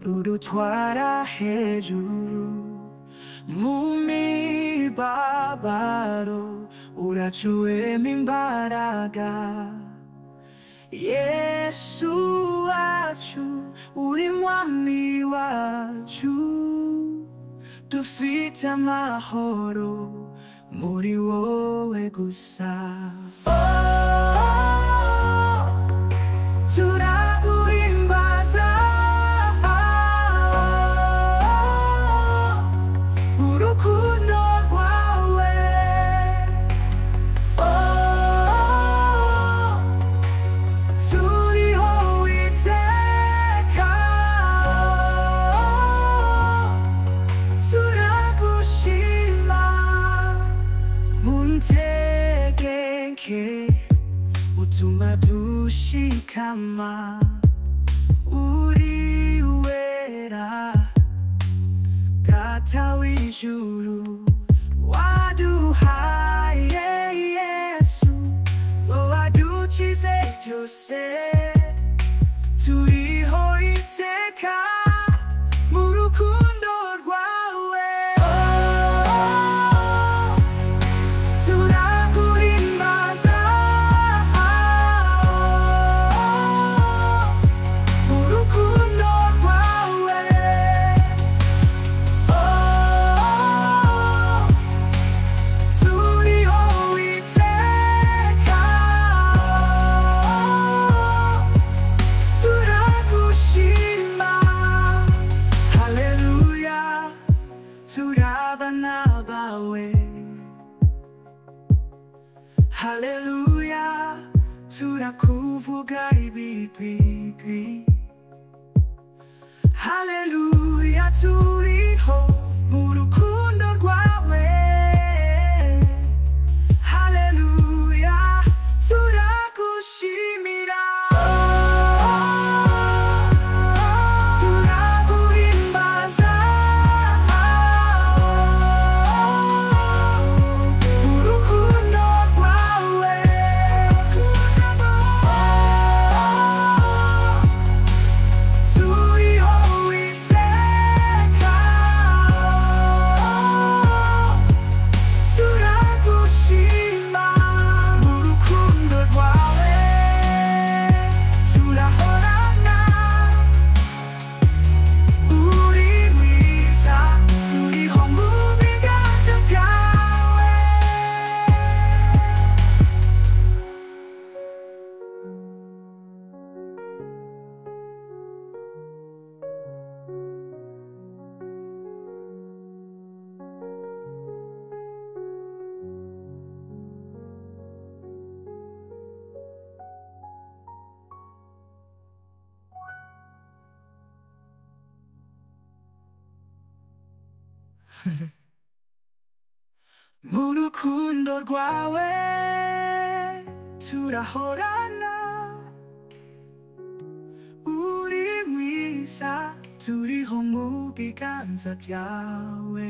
udutwara hejuru mu mibabaro, uracuwemo imbaraga. Yesu wacu uri mwami wacu, dufite amahoro muri wowe gusa. Turaguhimbaza urukundo rwawe, turiho witeka, turagushima muntegeke, utuma dushikama, uri wera Data w'ijuru, waduhaye Yesu ngo wadukize byose, turiho iteka mu rukundo rwawe. Turaguhimbaza urukundo rwawe, turiho iteka, turagushima. Haleluya, turabana bawe. Haleluya, turakuvuga ibigwi. Haleluya, turiho mu rukundo rwawe. Haleluya, turagushimira. Turaguhimbaza urukundo rwawe, turiho witeka, turagushima urukundo rwawe, turahorana, uri mwiza, turiho mu biganza byawe. Mu rukundo rwawe turahorana, uri mwiza, turiho mu biganza byawe.